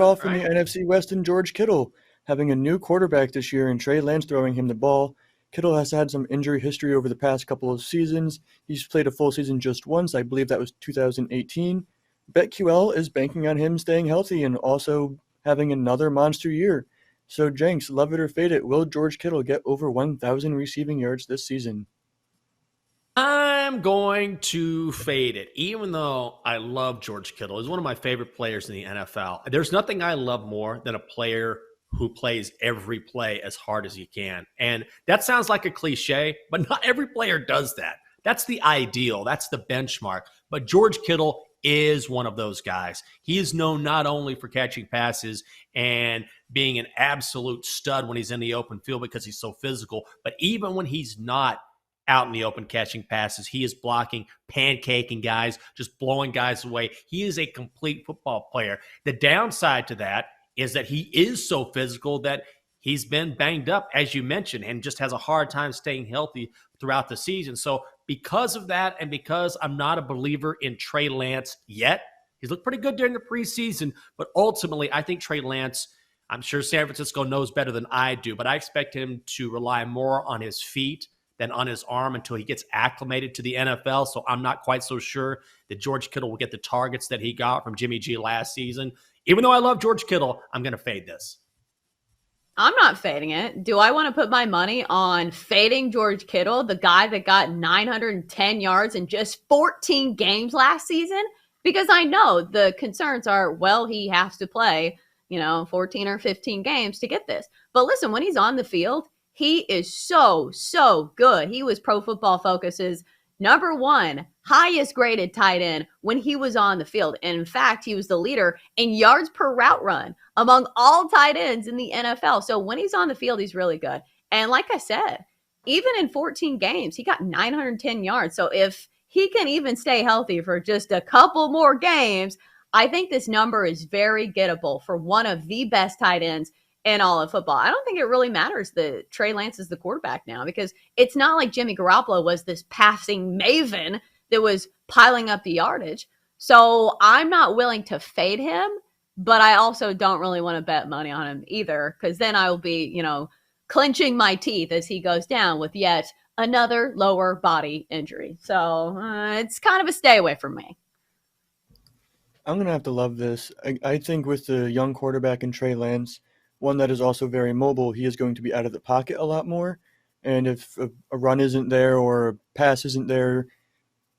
off in the right? NFC West and George Kittle having a new quarterback this year and Trey Lance throwing him the ball. Kittle has had some injury history over the past couple of seasons. He's played a full season just once. I believe that was 2018. BetQL is banking on him staying healthy and also having another monster year. So, Jenks, love it or fade it, will George Kittle get over 1,000 receiving yards this season? I'm going to fade it, even though I love George Kittle. He's one of my favorite players in the NFL. There's nothing I love more than a player who plays every play as hard as he can. And that sounds like a cliche, but not every player does that. That's the ideal. That's the benchmark. But George Kittle is one of those guys. He is known not only for catching passes and being an absolute stud when he's in the open field because he's so physical, but even when he's not out in the open catching passes, he is blocking, pancaking guys, just blowing guys away. He is a complete football player. The downside to that is that he is so physical that he's been banged up, as you mentioned, and just has a hard time staying healthy throughout the season. So because of that, and because I'm not a believer in Trey Lance yet, he's looked pretty good during the preseason, but ultimately I think Trey Lance, I'm sure San Francisco knows better than I do, but I expect him to rely more on his feet than on his arm until he gets acclimated to the NFL. So I'm not quite so sure that George Kittle will get the targets that he got from Jimmy G last season. Even though I love George Kittle, I'm going to fade this. I'm not fading it. Do I want to put my money on fading George Kittle, the guy that got 910 yards in just 14 games last season? Because I know the concerns are, well, he has to play, 14 or 15 games to get this. But listen, when he's on the field, he is so, so good. He was Pro Football Focus's number one highest graded tight end when he was on the field. And in fact, he was the leader in yards per route run among all tight ends in the NFL. So when he's on the field, he's really good. And like I said, even in 14 games, he got 910 yards. So if he can even stay healthy for just a couple more games, I think this number is very gettable for one of the best tight ends in all of football. I don't think it really matters that Trey Lance is the quarterback now, because it's not like Jimmy Garoppolo was this passing maven that was piling up the yardage. So I'm not willing to fade him, but I also don't really want to bet money on him either, because then I will be, clenching my teeth as he goes down with yet another lower body injury. So it's kind of a stay away from me. I'm going to have to love this. I think with the young quarterback in Trey Lance, one that is also very mobile, he is going to be out of the pocket a lot more. And if a run isn't there or a pass isn't there,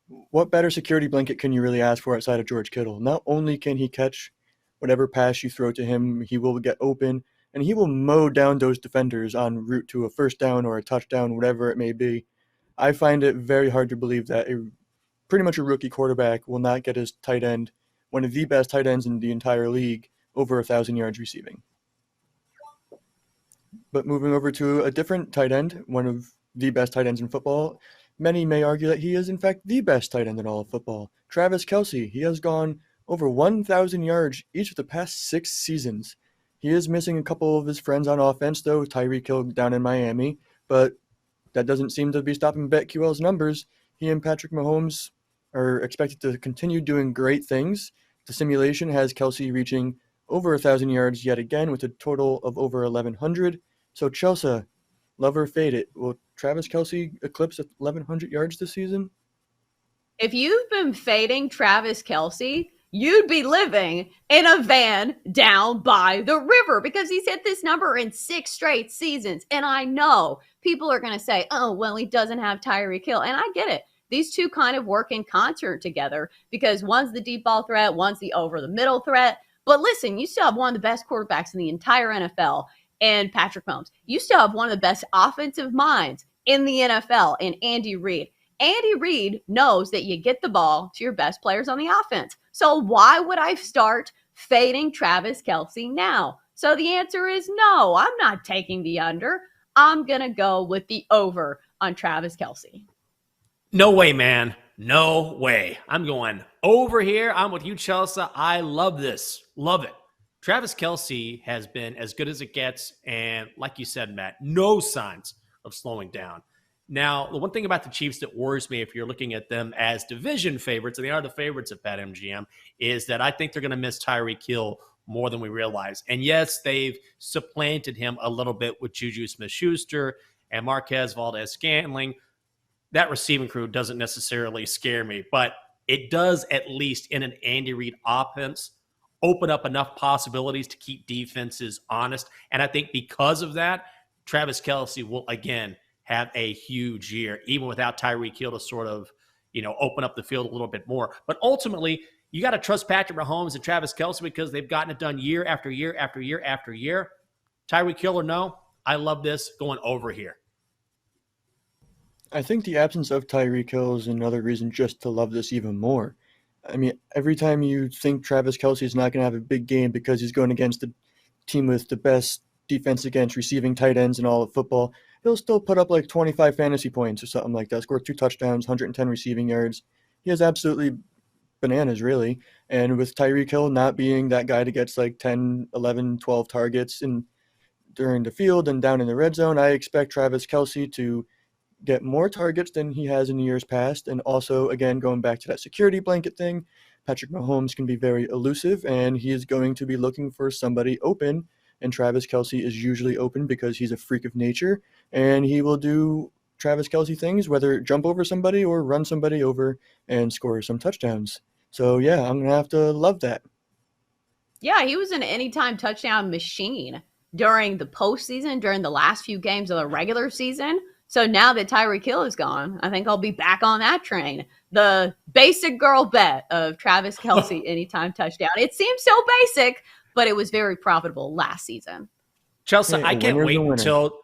what better security blanket can you really ask for outside of George Kittle? Not only can he catch whatever pass you throw to him, he will get open, and he will mow down those defenders en route to a first down or a touchdown, whatever it may be. I find it very hard to believe that pretty much a rookie quarterback will not get his tight end, one of the best tight ends in the entire league, over 1,000 yards receiving. But moving over to a different tight end, one of the best tight ends in football, many may argue that he is, in fact, the best tight end in all of football. Travis Kelce, he has gone over 1,000 yards each of the past 6 seasons. He is missing a couple of his friends on offense, though, Tyreek Hill down in Miami, but that doesn't seem to be stopping BetQL's numbers. He and Patrick Mahomes are expected to continue doing great things. The simulation has Kelce reaching over 1,000 yards yet again with a total of over 1,100. So, Chelsa, love or fade it, will Travis Kelce eclipse 1,100 yards this season? If you've been fading Travis Kelce, you'd be living in a van down by the river, because he's hit this number in 6 straight seasons. And I know people are going to say, oh, well, he doesn't have Tyreek Hill. And I get it. These two kind of work in concert together, because one's the deep ball threat, one's the over the middle threat. But listen, you still have one of the best quarterbacks in the entire NFL and Patrick Mahomes. You still have one of the best offensive minds in the NFL in Andy Reid. Andy Reid knows that you get the ball to your best players on the offense. So why would I start fading Travis Kelce now? So the answer is no, I'm not taking the under. I'm going to go with the over on Travis Kelce. No way, man. No way. I'm going over here. I'm with you, Chelsea. I love this. Love it. Travis Kelce has been as good as it gets. And like you said, Matt, no signs of slowing down. Now, the one thing about the Chiefs that worries me, if you're looking at them as division favorites, and they are the favorites at BetMGM, is that I think they're going to miss Tyreek Hill more than we realize. And yes, they've supplanted him a little bit with Juju Smith-Schuster and Marquez Valdez-Scantling. That receiving crew doesn't necessarily scare me, but it does, at least in an Andy Reid offense, open up enough possibilities to keep defenses honest. And I think because of that, Travis Kelce will, again, have a huge year, even without Tyreek Hill to sort of, open up the field a little bit more. But ultimately, you got to trust Patrick Mahomes and Travis Kelce because they've gotten it done year after year after year after year. Tyreek Hill or no, I love this going over here. I think the absence of Tyreek Hill is another reason just to love this even more. I mean, every time you think Travis Kelce is not going to have a big game because he's going against the team with the best defense against receiving tight ends in all of football, he'll still put up like 25 fantasy points or something like that, score 2 touchdowns, 110 receiving yards. He is absolutely bananas, really. And with Tyreek Hill not being that guy that gets like 10, 11, 12 targets during the field and down in the red zone, I expect Travis Kelce to get more targets than he has in years past. And also, again, going back to that security blanket thing, Patrick Mahomes can be very elusive, and he is going to be looking for somebody open. And Travis Kelce is usually open because he's a freak of nature, and he will do Travis Kelce things, whether jump over somebody or run somebody over and score some touchdowns. So, yeah, I'm going to have to love that. Yeah, he was an anytime touchdown machine during the postseason, during the last few games of the regular season. So now that Tyreek Hill is gone, I think I'll be back on that train. The basic girl bet of Travis Kelce anytime touchdown. It seems so basic, but it was very profitable last season. Chelsa, I can't wait until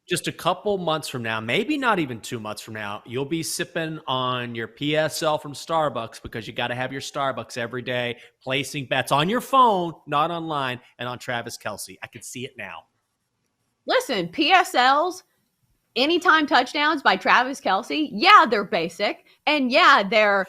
just a couple months from now, maybe not even 2 months from now, you'll be sipping on your PSL from Starbucks because you got to have your Starbucks every day, placing bets on your phone, not online, and on Travis Kelce. I can see it now. Listen, PSLs, anytime touchdowns by Travis Kelce, yeah, they're basic. And yeah, they're,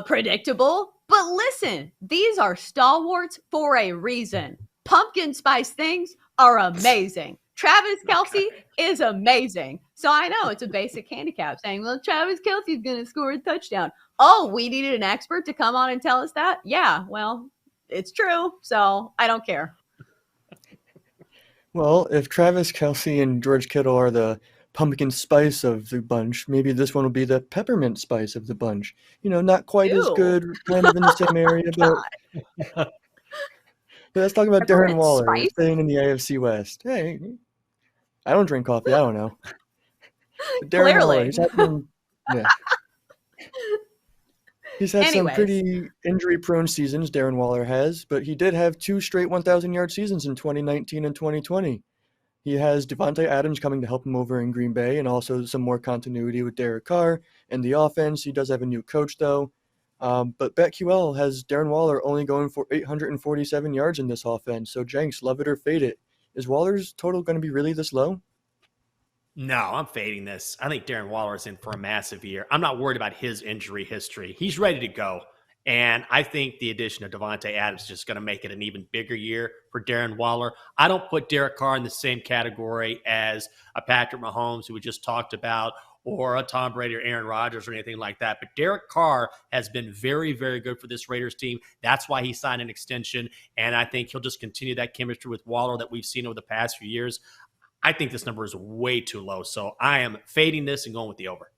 predictable. But listen, these are stalwarts for a reason. Pumpkin spice things are amazing. Travis Kelce is amazing. So I know it's a basic handicap saying, well, Travis Kelce is going to score a touchdown. Oh, we needed an expert to come on and tell us that? Yeah, well, it's true. So I don't care. Well, if Travis Kelce and George Kittle are the pumpkin spice of the bunch, maybe this one will be the peppermint spice of the bunch. Not quite as good, kind of in the same area, but let's talk about Darren Peppermint Waller spice? staying in the AFC West. Hey, I don't drink coffee. I don't know. But Darren Waller, he's had some, yeah. He's had some pretty injury-prone seasons, Darren Waller has, but he did have 2 straight 1,000-yard seasons in 2019 and 2020. He has Devontae Adams coming to help him over in Green Bay, and also some more continuity with Derek Carr and the offense. He does have a new coach, though. But BetQL has Darren Waller only going for 847 yards in this offense. So, Jenks, love it or fade it. Is Waller's total going to be really this low? No, I'm fading this. I think Darren Waller is in for a massive year. I'm not worried about his injury history. He's ready to go. And I think the addition of Devontae Adams is just going to make it an even bigger year for Darren Waller. I don't put Derek Carr in the same category as a Patrick Mahomes, who we just talked about, or a Tom Brady or Aaron Rodgers or anything like that. But Derek Carr has been very, very good for this Raiders team. That's why he signed an extension. And I think he'll just continue that chemistry with Waller that we've seen over the past few years. I think this number is way too low. So I am fading this and going with the over.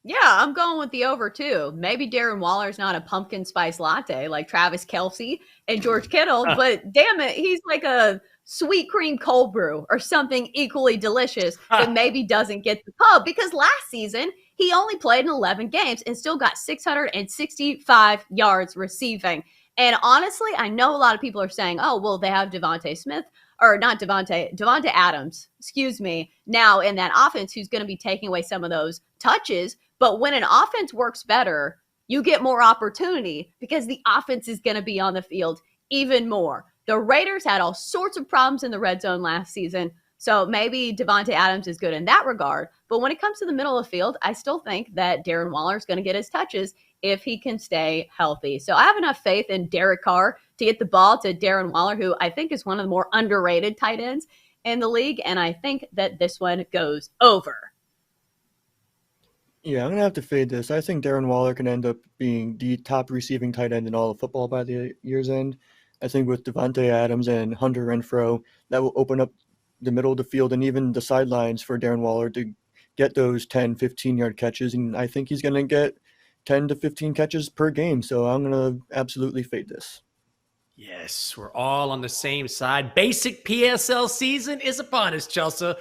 Yeah, I'm going with the over too. Maybe Darren Waller's not a pumpkin spice latte like Travis Kelce and George Kittle, but damn it, he's like a sweet cream cold brew or something equally delicious that maybe doesn't get the pub, because last season he only played in 11 games and still got 665 yards receiving. And honestly, I know a lot of people are saying, oh, well, they have Devontae Adams, now in that offense, who's going to be taking away some of those touches. But when an offense works better, you get more opportunity because the offense is going to be on the field even more. The Raiders had all sorts of problems in the red zone last season, so maybe Devontae Adams is good in that regard. But when it comes to the middle of the field, I still think that Darren Waller is going to get his touches if he can stay healthy. So I have enough faith in Derek Carr to get the ball to Darren Waller, who I think is one of the more underrated tight ends in the league, and I think that this one goes over. Yeah, I'm going to have to fade this. I think Darren Waller can end up being the top receiving tight end in all of football by the year's end. I think with Devontae Adams and Hunter Renfrow, that will open up the middle of the field and even the sidelines for Darren Waller to get those 10, 15-yard catches. And I think he's going to get 10 to 15 catches per game. So I'm going to absolutely fade this. Yes, we're all on the same side. Basic PSL season is upon us, Chelsa.